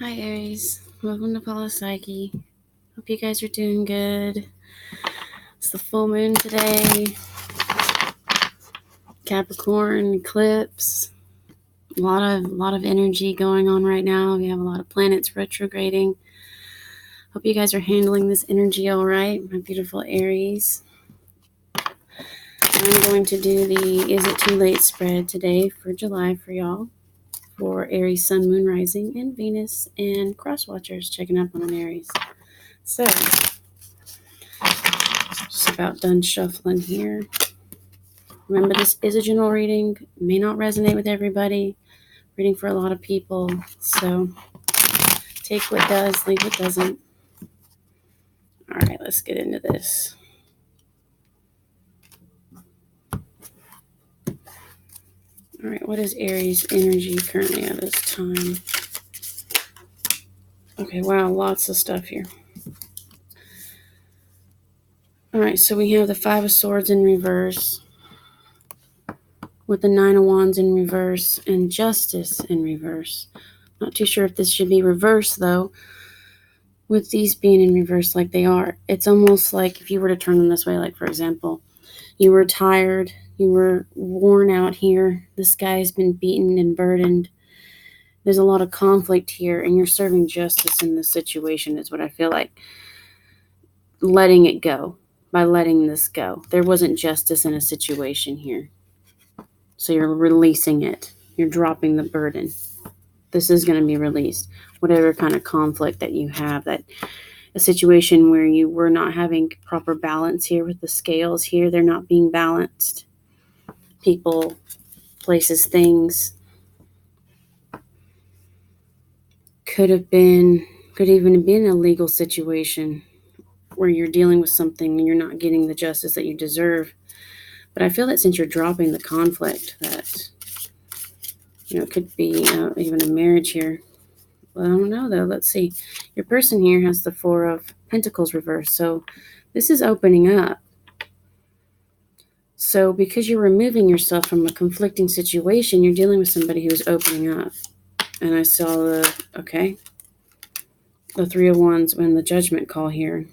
Hi Aries, welcome to Psyche. Hope you guys are doing good. It's the full moon today. Capricorn eclipse. A lot of energy going on right now. We have a lot of planets retrograding. Hope you guys are handling this energy all right, my beautiful Aries. I'm going to do the Is It Too Late spread today for July for y'all. For Aries Sun, Moon Rising, and Venus, and crosswatchers checking up on an Aries. So, just about done shuffling here. Remember, this is a general reading. It may not resonate with everybody. Reading for a lot of people. So, take what does, leave what doesn't. All right, let's get into this. All right, what is Aries energy currently at this time? Okay, wow, lots of stuff here. All right, so we have the Five of Swords in reverse, with the Nine of Wands in reverse, and Justice in reverse. Not too sure if this should be reversed, though, with these being in reverse like they are. It's almost like if you were to turn them this way, like, for example, you were tired, you were worn out here, this guy has been beaten and burdened. There's a lot of conflict here, and you're serving justice in this situation is what I feel like. Letting it go. By letting this go. There wasn't justice in a situation here. So you're releasing it. You're dropping the burden. This is going to be released. Whatever kind of conflict that you have, that a situation where you were not having proper balance here with the scales here, they're not being balanced. People, places, things could even have been a legal situation where you're dealing with something and you're not getting the justice that you deserve. But I feel that since you're dropping the conflict, that it could be even a marriage here. Well, I don't know though. Let's see. Your person here has the Four of Pentacles reversed, so this is opening up. So because you're removing yourself from a conflicting situation, you're dealing with somebody who's opening up. And I saw the Three of Wands when the Judgment call here.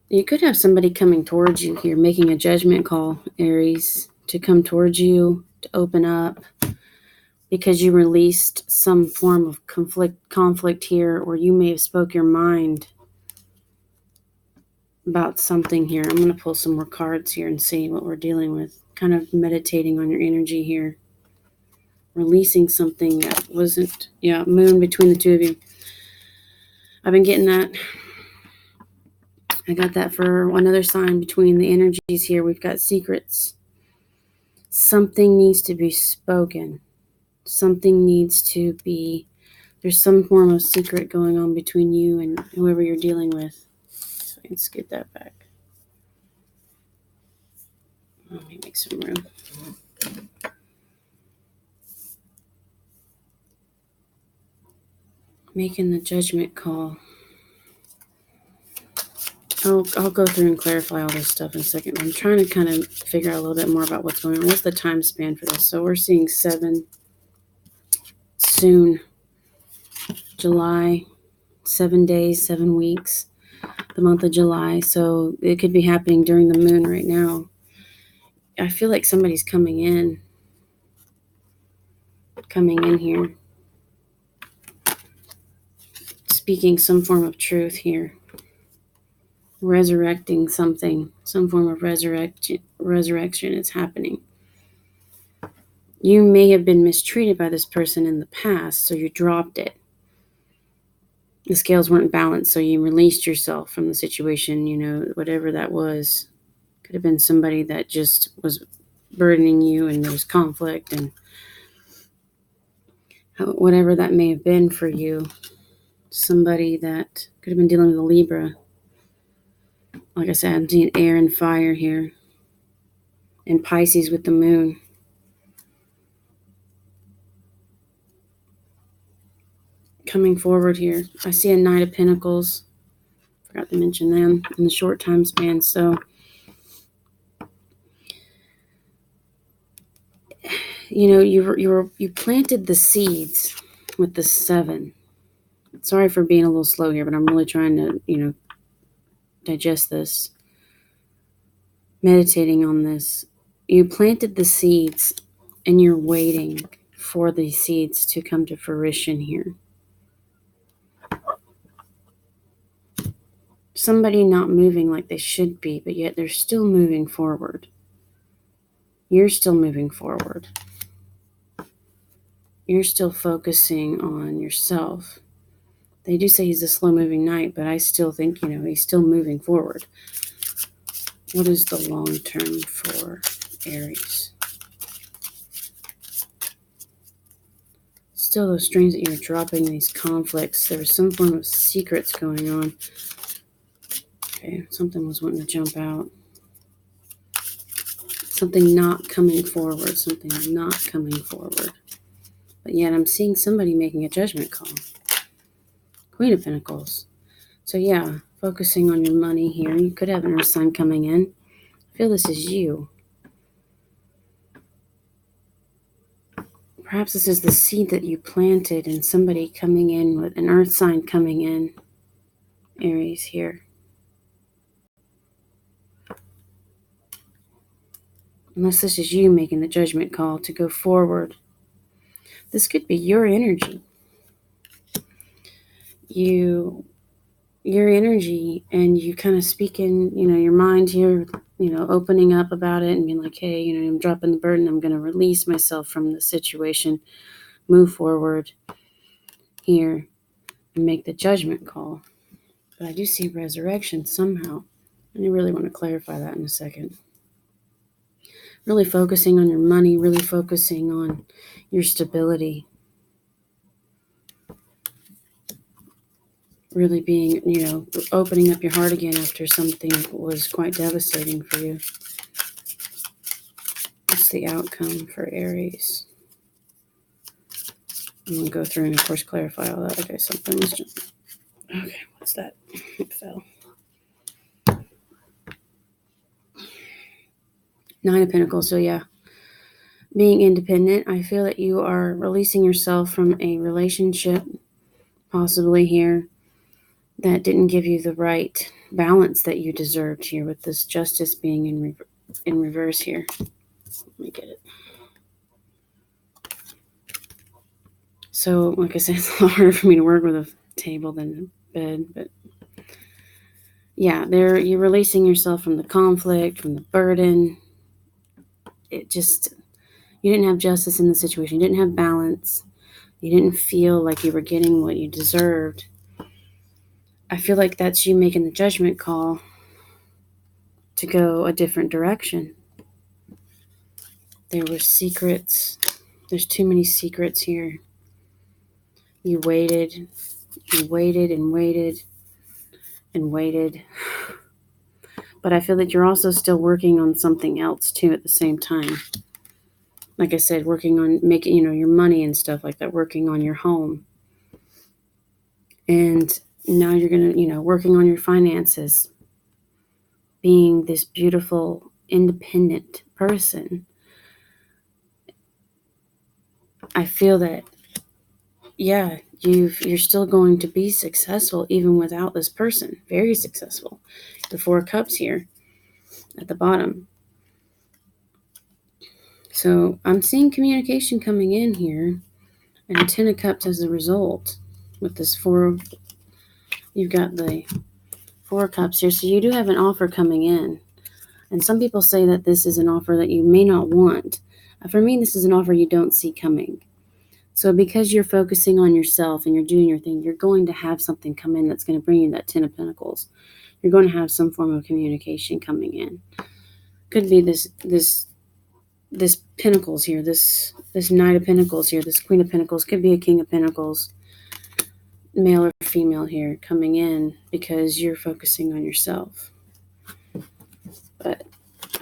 You could have somebody coming towards you here, making a judgment call, Aries, to come towards you, to open up, because you released some form of conflict here, or you may have spoke your mind about something here. I'm going to pull some more cards here and see what we're dealing with. Kind of meditating on your energy here. Releasing something that wasn't, moon between the two of you. I've been getting that. I got that for another sign between the energies here. We've got secrets. Something needs to be spoken. Something needs to be, there's some form of secret going on between you and whoever you're dealing with. So let's get that back. Let me make some room. Making the judgment call. I'll go through and clarify all this stuff in a second. I'm trying to kind of figure out a little bit more about what's going on. What's the time span for this? So we're seeing 7 soon. July, 7 days, 7 weeks, the month of July. So it could be happening during the moon right now. I feel like somebody's coming in here, speaking some form of truth here, resurrecting something, some form of resurrection is happening. You may have been mistreated by this person in the past, so you dropped it. The scales weren't balanced, so you released yourself from the situation, whatever that was. Could have been somebody that just was burdening you, and there was conflict, and whatever that may have been for you. Somebody that could have been dealing with a Libra. Like I said, I'm seeing air and fire here. And Pisces with the moon. Coming forward here. I see a Knight of Pentacles. Forgot to mention them in the short time span. So, you planted the seeds with the 7. Sorry for being a little slow here, but I'm really trying to, digest this. Meditating on this. You planted the seeds and you're waiting for the seeds to come to fruition here. Somebody not moving like they should be, but yet they're still moving forward. You're still moving forward. You're still focusing on yourself. They do say he's a slow-moving knight, but I still think, he's still moving forward. What is the long term for Aries? Still those strings that you're dropping, these conflicts. There was some form of secrets going on. Okay, something was wanting to jump out. Something not coming forward. Something not coming forward. But yet I'm seeing somebody making a judgment call. Queen of Pentacles. So yeah, focusing on your money here. You could have an Aries Sun coming in. I feel this is you. Perhaps this is the seed that you planted and somebody coming in with an earth sign coming in. Aries here. Unless this is you making the judgment call to go forward. This could be your energy. Your energy, and you kind of speak in, your mind here, opening up about it and being like, hey, I'm dropping the burden. I'm going to release myself from the situation, move forward here and make the judgment call. But I do see resurrection somehow. And I really want to clarify that in a second. Really focusing on your money, really focusing on your stability. Really being, opening up your heart again after something was quite devastating for you. What's the outcome for Aries? I'm going to go through and, of course, clarify all that. Okay, something's just... Okay, what's that? It fell. 9 of Pentacles, so yeah. Being independent, I feel that you are releasing yourself from a relationship, possibly here, that didn't give you the right balance that you deserved here with this justice being in reverse here. Let me get it. So, like I said, it's a lot harder for me to work with a table than a bed, but yeah, you're releasing yourself from the conflict, from the burden. You didn't have justice in the situation. You didn't have balance. You didn't feel like you were getting what you deserved. I feel like that's you making the judgment call to go a different direction. There were secrets. There's too many secrets here. You waited and waited and waited and waited. But I feel that you're also still working on something else too at the same time. Like I said, working on making, your money and stuff like that, working on your home. And now you're going to, working on your finances. Being this beautiful, independent person. I feel that, yeah, you're still going to be successful even without this person. Very successful. The 4 of Cups here at the bottom. So I'm seeing communication coming in here, and a 10 of Cups as a result with this 4. You've got the 4 of Cups here. So you do have an offer coming in. And some people say that this is an offer that you may not want. For me, this is an offer you don't see coming. So because you're focusing on yourself and you're doing your thing, you're going to have something come in that's going to bring you that 10 of Pentacles. You're going to have some form of communication coming in. Could be this Pentacles here, this Knight of Pentacles here, this Queen of Pentacles. Could be a King of Pentacles, male or female here, coming in because you're focusing on yourself. But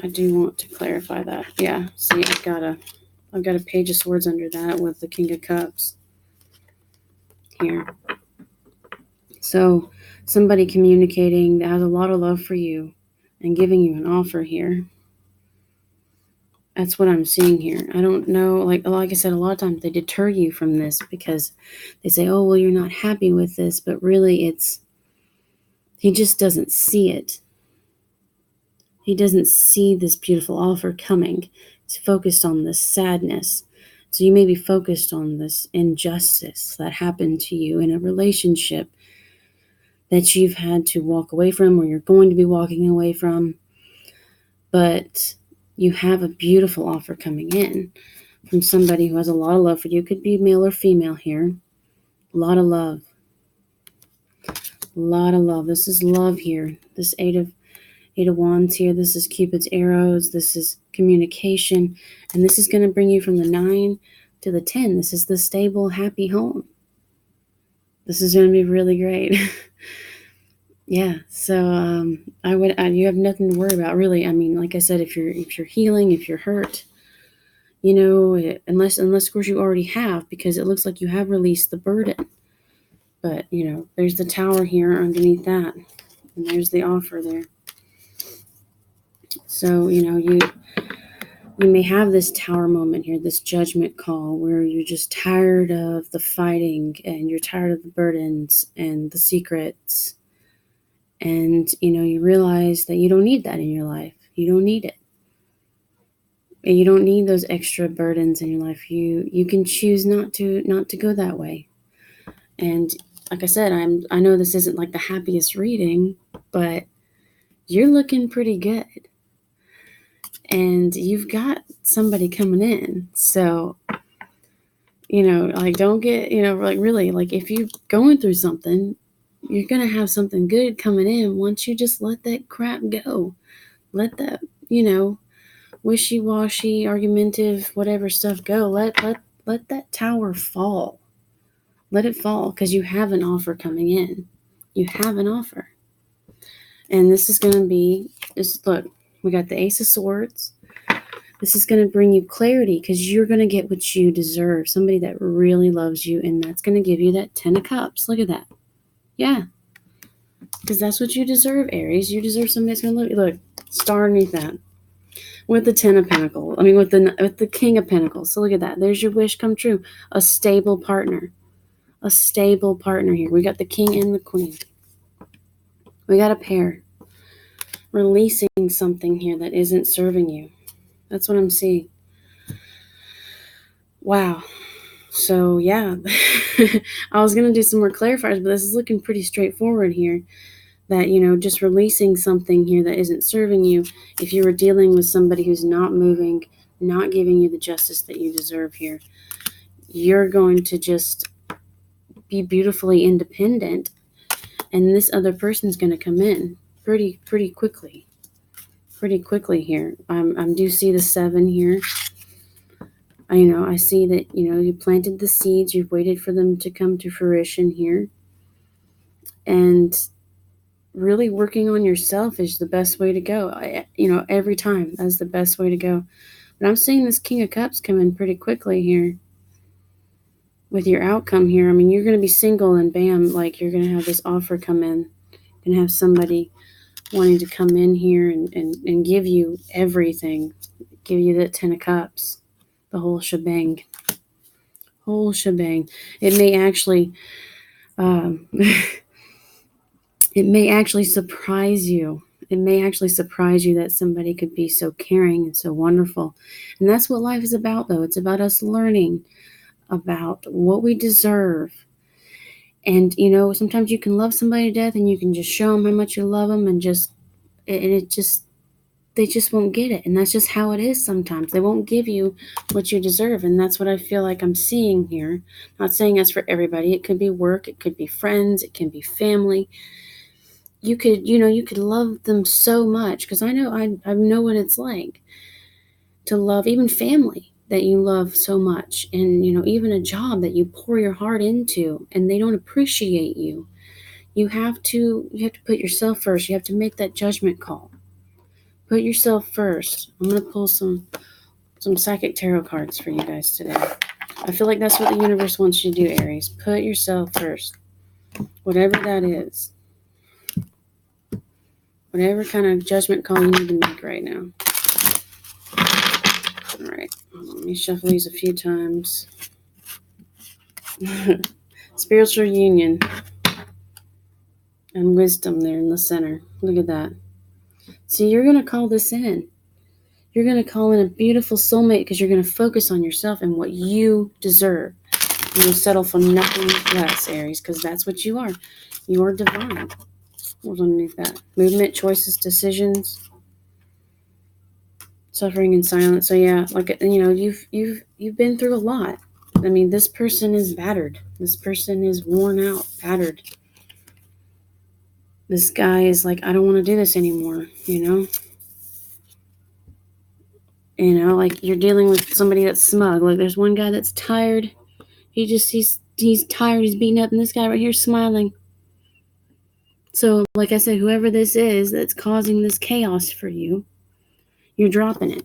I do want to clarify that. Yeah, see, I've got a Page of Swords under that with the King of Cups here. So somebody communicating that has a lot of love for you and giving you an offer here. That's what I'm seeing here. I don't know, like I said, a lot of times they deter you from this because they say, oh, well, you're not happy with this, but really he just doesn't see it. He doesn't see this beautiful offer coming. He's focused on this sadness. So you may be focused on this injustice that happened to you in a relationship that you've had to walk away from, or you're going to be walking away from. But you have a beautiful offer coming in from somebody who has a lot of love for you. Could be male or female here. A lot of love. A lot of love. This is love here. This Eight of Wands here. This is Cupid's arrows. This is communication. And this is going to bring you from the 9 to the 10. This is the stable, happy home. This is going to be really great. Yeah. So you have nothing to worry about, really. I mean, like I said, if you're healing, if you're hurt, unless of course you already have, because it looks like you have released the burden. But, there's the Tower here underneath that. And there's the offer there. So, you may have this Tower moment here, this judgment call, where you're just tired of the fighting and you're tired of the burdens and the secrets. And, you realize that you don't need that in your life. You don't need it. And you don't need those extra burdens in your life. You can choose not to go that way. And like I said, I know this isn't like the happiest reading, but you're looking pretty good. And you've got somebody coming in. So, don't get, really, if you're going through something, you're going to have something good coming in once you just let that crap go. Let that, wishy-washy, argumentative, whatever stuff go. Let that tower fall. Let it fall, because you have an offer coming in. You have an offer. And this is going to be, look, we got the Ace of Swords. This is going to bring you clarity, because you're going to get what you deserve. Somebody that really loves you, and that's going to give you that 10 of Cups. Look at that. Yeah. Because that's what you deserve, Aries. You deserve somebody that's going to love you. Look, star underneath that. With the 10 of Pentacles. I mean, with the King of Pentacles. So look at that. There's your wish come true. A stable partner. A stable partner here. We got the King and the Queen. We got a pair. Releasing something here that isn't serving you. That's what I'm seeing. Wow. So, yeah. I was going to do some more clarifiers, but this is looking pretty straightforward here. That, just releasing something here that isn't serving you. If you were dealing with somebody who's not moving, not giving you the justice that you deserve here, you're going to just be beautifully independent, and this other person's going to come in pretty quickly. Pretty quickly here. I do see the 7 here. I see that, you planted the seeds. You've waited for them to come to fruition here. And really working on yourself is the best way to go. Every time that's the best way to go. But I'm seeing this King of Cups come in pretty quickly here with your outcome here. I mean, you're going to be single and bam, you're going to have this offer come in. You're going to have somebody wanting to come in here and give you everything. Give you that 10 of Cups. The whole shebang. Whole shebang. It may actually it may actually surprise you. It may actually surprise you that somebody could be so caring and so wonderful. And that's what life is about, though. It's about us learning about what we deserve. And, sometimes you can love somebody to death and you can just show them how much you love them they just won't get it. And that's just how it is sometimes. They won't give you what you deserve. And that's what I feel like I'm seeing here. Not saying that's for everybody. It could be work. It could be friends. It can be family. You could love them so much, because I know what it's like to love even family that you love so much, and even a job that you pour your heart into and they don't appreciate you. You have to put yourself first. You have to make that judgment call. Put yourself first. I'm going to pull some psychic tarot cards for you guys today. I feel like that's what the universe wants you to do, Aries. Put yourself first. Whatever that is. Whatever kind of judgment call you need to make right now. me shuffle these a few times. Spiritual union and wisdom there in the center. Look at that. See, you're going to call this in. You're going to call in a beautiful soulmate because you're going to focus on yourself and what you deserve. You'll settle for nothing less, Aries, because that's what you are. You are divine. What's underneath that? Movement, choices, decisions, suffering, and silence. So yeah, like you've been through a lot. I mean, this person is battered. This person is worn out, battered. This guy is like, I don't want to do this anymore. Like you're dealing with somebody that's smug. Like there's one guy that's tired. He's tired. He's beaten up, and this guy right here is smiling. So, like I said, whoever this is that's causing this chaos for you, you're dropping it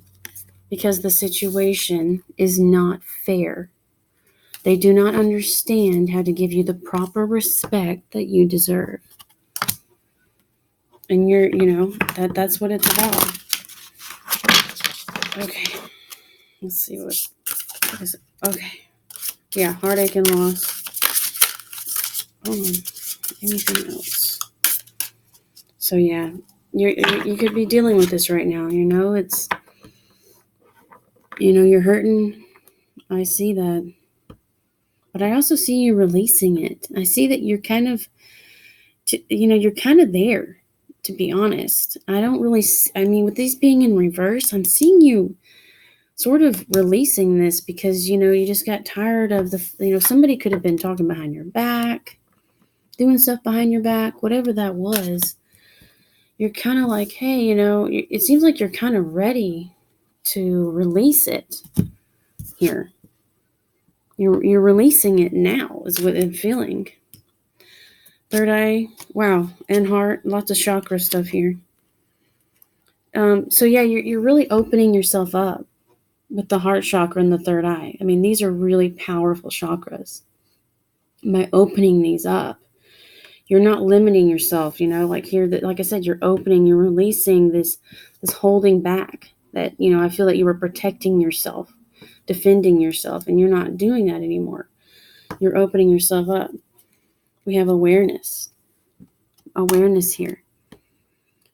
because the situation is not fair. They do not understand how to give you the proper respect that you deserve. And that's what it's about. Okay. Let's see what is it. Okay. Yeah, heartache and loss. Anything else? So yeah, you could be dealing with this right now. It's you're hurting. I see that. But I also see you releasing it. I see that you're kind of there, to be honest. With these being in reverse, I'm seeing you sort of releasing this because, you just got tired of somebody could have been talking behind your back, doing stuff behind your back, whatever that was. You're kind of like, hey, it seems like you're kind of ready to release it here. You're releasing it now is what I'm feeling. Third eye, wow, and heart, lots of chakra stuff here. So yeah, you're really opening yourself up with the heart chakra and the third eye. I mean, these are really powerful chakras. By opening these up, you're not limiting yourself. Like here, like I said, you're opening, you're releasing this holding back. That I feel that you were protecting yourself, defending yourself, and you're not doing that anymore. You're opening yourself up. We have awareness here.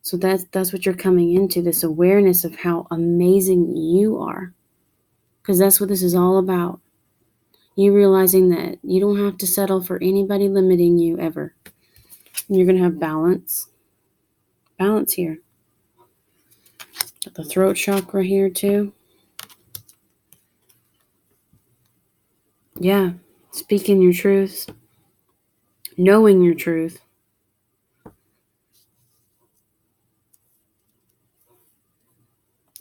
So that's what you're coming into, this awareness of how amazing you are. Because that's what this is all about. You realizing that you don't have to settle for anybody limiting you ever. And you're going to have balance. Balance here. Got the throat chakra here too. Yeah. Speaking your truth. Knowing your truth.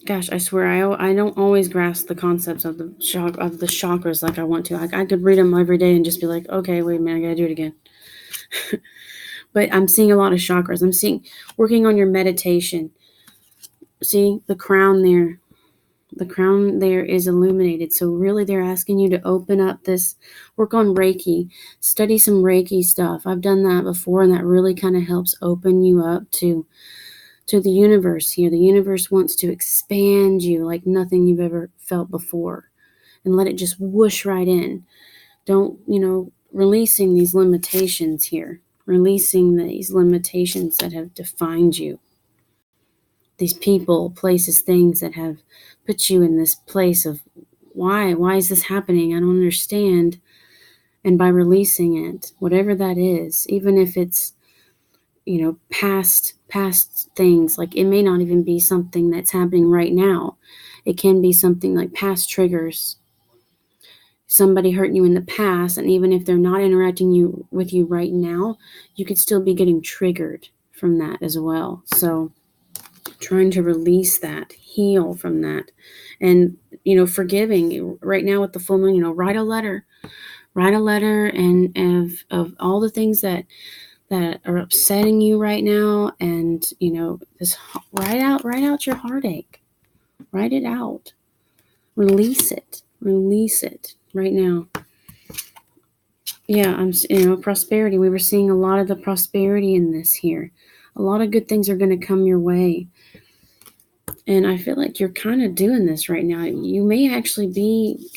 Gosh, I swear I don't always grasp the concepts of the chakras like I want to. I could read them every day and just be like, okay, wait a minute, I gotta do it again. But I'm seeing a lot of chakras. I'm seeing working on your meditation. See the crown there. The crown there is illuminated. So really they're asking you to open up this, work on Reiki, study some Reiki stuff. I've done that before, and that really kind of helps open you up to the universe here. The universe wants to expand you like nothing you've ever felt before, and let it just whoosh right in. Don't, releasing these limitations here, releasing these limitations that have defined you. These people, places, things that have put you in this place of why is this happening? I don't understand. And by releasing it, whatever that is, even if it's, past things, like it may not even be something that's happening right now. It can be something like past triggers. Somebody hurt you in the past, and even if they're not interacting with you right now, you could still be getting triggered from that as well. So trying to release that, heal from that, and forgiving right now with the full moon. Write a letter and of all the things that are upsetting you right now, and this write out your heartache, write it out, release it right now. Yeah, prosperity. We were seeing a lot of the prosperity in this here. A lot of good things are going to come your way. And I feel like you're kind of doing this right now. You may actually be,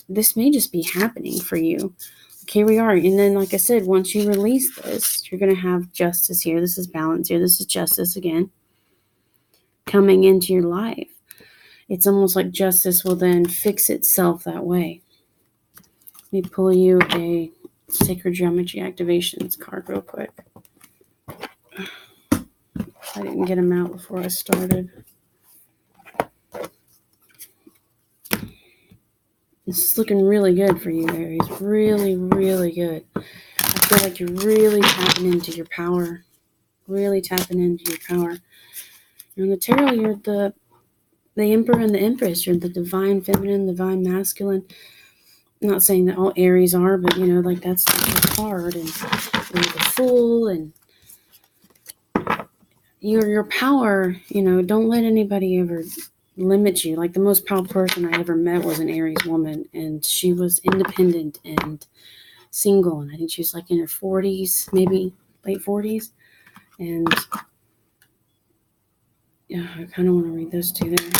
this may just be happening for you. Like, here we are. And then, like I said, once you release this, you're going to have justice here. This is balance here. This is justice again coming into your life. It's almost like justice will then fix itself that way. Let me pull you a Sacred Geometry Activations card real quick. I didn't get them out before I started. This is looking really good for you, Aries. Really, really good. I feel like you're really tapping into your power. Really tapping into your power. In the tarot, you're the Emperor and the Empress. You're the divine feminine, divine masculine. I'm not saying that all Aries are, but like that's the card. And you're the Fool, and your power. Don't let anybody ever limit you. Like, the most powerful person I ever met was an Aries woman, and she was independent and single, and I think she was like in her 40s, maybe late 40s. And yeah, I kind of want to read those two there.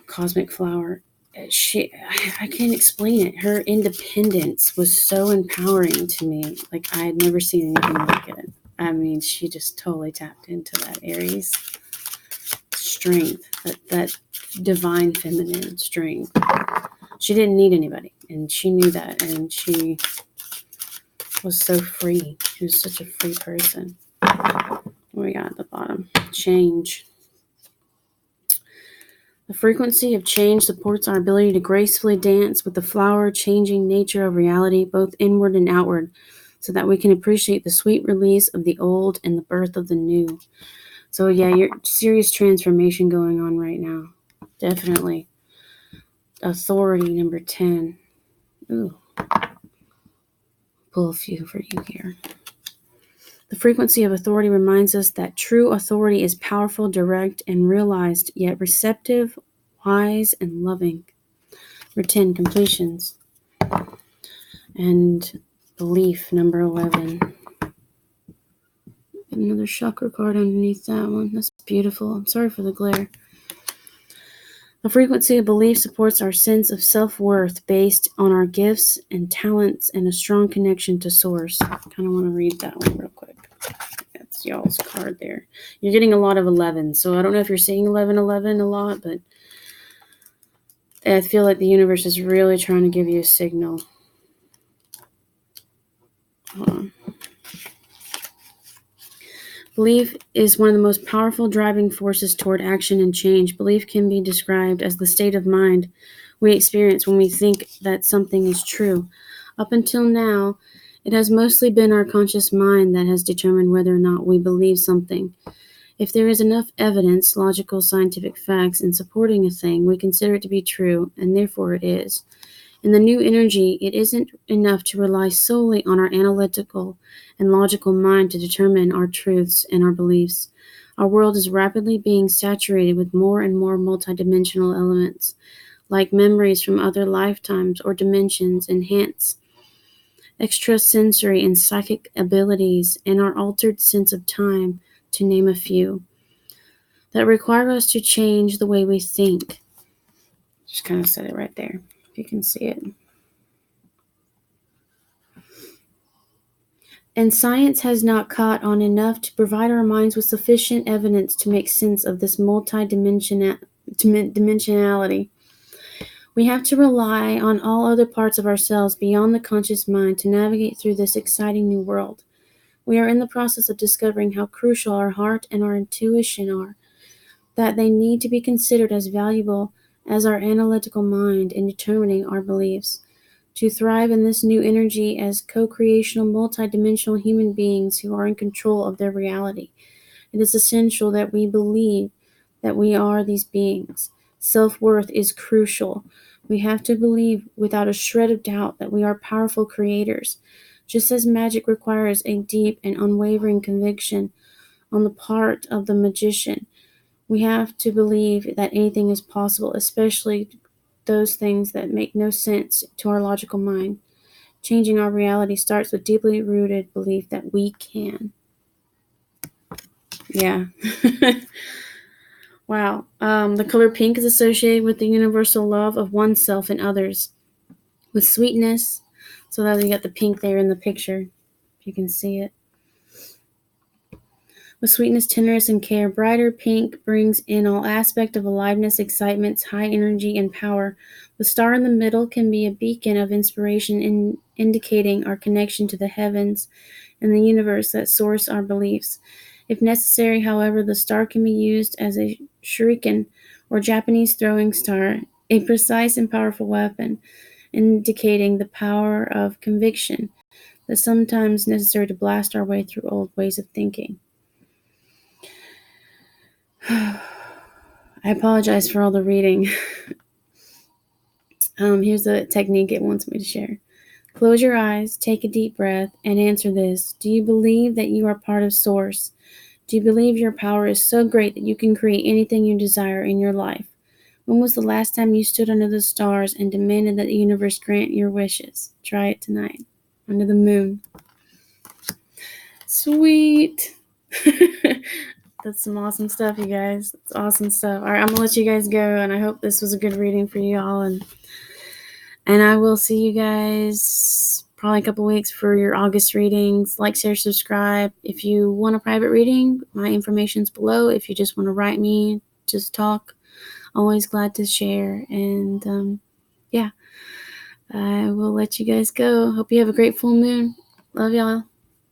Cosmic Flower. I can't explain it. Her independence was so empowering to me. Like, I had never seen anything like it. I mean, she just totally tapped into that Aries strength, that divine feminine strength. She didn't need anybody, and she knew that, and she was so free. She was such a free person. What we got at the bottom? Change. The frequency of change supports our ability to gracefully dance with the flower-changing nature of reality, both inward and outward, so that we can appreciate the sweet release of the old and the birth of the new. So yeah, you're serious transformation going on right now. Definitely. Authority, number 10. Ooh. Pull a few for you here. The frequency of authority reminds us that true authority is powerful, direct, and realized, yet receptive, wise, and loving. Number 10, completions. And belief, number 11. Another chakra card underneath that one. That's beautiful. I'm sorry for the glare. The frequency of belief supports our sense of self-worth based on our gifts and talents and a strong connection to source. I kind of want to read that one real quick. That's y'all's card there. You're getting a lot of 11, so I don't know if you're seeing 1111 a lot, but I feel like the universe is really trying to give you a signal. Hold on. Belief is one of the most powerful driving forces toward action and change. Belief can be described as the state of mind we experience when we think that something is true. Up until now, it has mostly been our conscious mind that has determined whether or not we believe something. If there is enough evidence, logical, scientific facts in supporting a thing, we consider it to be true, and therefore it is. In the new energy, it isn't enough to rely solely on our analytical and logical mind to determine our truths and our beliefs. Our world is rapidly being saturated with more and more multidimensional elements, like memories from other lifetimes or dimensions, enhance extrasensory and psychic abilities, and our altered sense of time, to name a few, that require us to change the way we think. Just kind of said it right there, if you can see it. And science has not caught on enough to provide our minds with sufficient evidence to make sense of this multidimensionality. We have to rely on all other parts of ourselves beyond the conscious mind to navigate through this exciting new world. We are in the process of discovering how crucial our heart and our intuition are, that they need to be considered as valuable as our analytical mind in determining our beliefs. To thrive in this new energy as co-creational, multidimensional human beings who are in control of their reality, it is essential that we believe that we are these beings. Self-worth is crucial. We have to believe without a shred of doubt that we are powerful creators. Just as magic requires a deep and unwavering conviction on the part of the magician, we have to believe that anything is possible, especially those things that make no sense to our logical mind. Changing our reality starts with deeply rooted belief that we can. Yeah. Wow. The color pink is associated with the universal love of oneself and others, with sweetness. So that you got the pink there in the picture, if you can see it. With sweetness, tenderness, and care, brighter pink brings in all aspect of aliveness, excitement, high energy, and power. The star in the middle can be a beacon of inspiration, indicating our connection to the heavens and the universe that source our beliefs. If necessary, however, the star can be used as a shuriken or Japanese throwing star, a precise and powerful weapon, indicating the power of conviction that's sometimes necessary to blast our way through old ways of thinking. I apologize for all the reading. Here's a technique it wants me to share. Close your eyes, take a deep breath, and answer this. Do you believe that you are part of Source? Do you believe your power is so great that you can create anything you desire in your life? When was the last time you stood under the stars and demanded that the universe grant your wishes? Try it tonight. Under the moon. Sweet. That's some awesome stuff, you guys. That's awesome stuff. All right, I'm going to let you guys go, and I hope this was a good reading for you all. And I will see you guys probably a couple weeks for your August readings. Like, share, subscribe. If you want a private reading, my information's below. If you just want to write me, just talk. Always glad to share. And yeah, I will let you guys go. Hope you have a great full moon. Love y'all.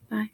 Bye.